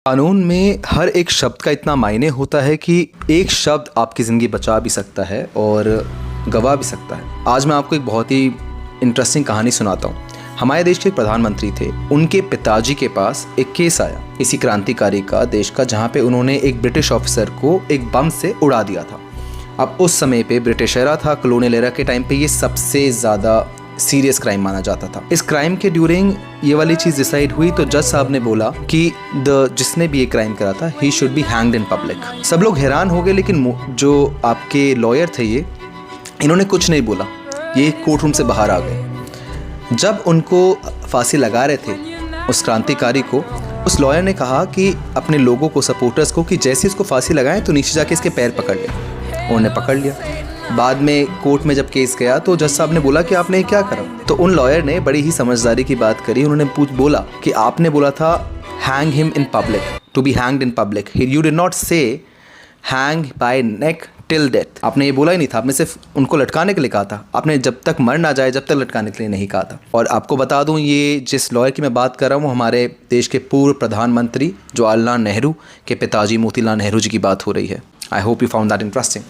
कानून में हर एक शब्द का इतना मायने होता है कि एक शब्द आपकी ज़िंदगी बचा भी सकता है और गवा भी सकता है। आज मैं आपको एक बहुत ही इंटरेस्टिंग कहानी सुनाता हूँ। हमारे देश के एक प्रधानमंत्री थे, उनके पिताजी के पास एक केस आया किसी क्रांतिकारी का, देश का, जहाँ पे उन्होंने एक ब्रिटिश ऑफिसर को एक बम से उड़ा दिया था। अब उस समय पे ब्रिटिश एरा था, कॉलोनियल एरा के टाइम पे ये सबसे ज़्यादा सीरियस क्राइम माना जाता था। इस क्राइम के ड्यूरिंग ये वाली चीज़ डिसाइड हुई तो जज साहब ने बोला कि जिसने भी ये क्राइम करा था he should be hanged in public. सब लोग हैरान हो गए, लेकिन जो आपके लॉयर थे इन्होंने कुछ नहीं बोला, ये कोर्ट रूम से बाहर आ गए। जब उनको फांसी लगा रहे थे उस क्रांतिकारी को, उस लॉयर ने कहा कि अपने लोगों को, सपोर्टर्स को, कि जैसे इसको फांसी लगाएं तो नीचे जाके इसके पैर पकड़ लें। उन्होंने पकड़ लिया। बाद में कोर्ट में जब केस गया तो जज साहब ने बोला कि आपने क्या करा, तो उन लॉयर ने बड़ी ही समझदारी की बात करी। उन्होंने बोला कि आपने बोला था hang him in public, to be hanged in public. You did not say hang by neck till death. आपने ये बोला ही नहीं था, आपने सिर्फ उनको लटकाने के लिए कहा था। आपने जब तक मर ना जाए जब तक लटकाने के लिए नहीं कहा था। और आपको बता दूं, ये जिस लॉयर की मैं बात कर रहा हूँ, हमारे देश के पूर्व प्रधानमंत्री जवाहरलाल नेहरू के पिताजी मोतीलाल नेहरू जी की बात हो रही है। I hope you found that interesting.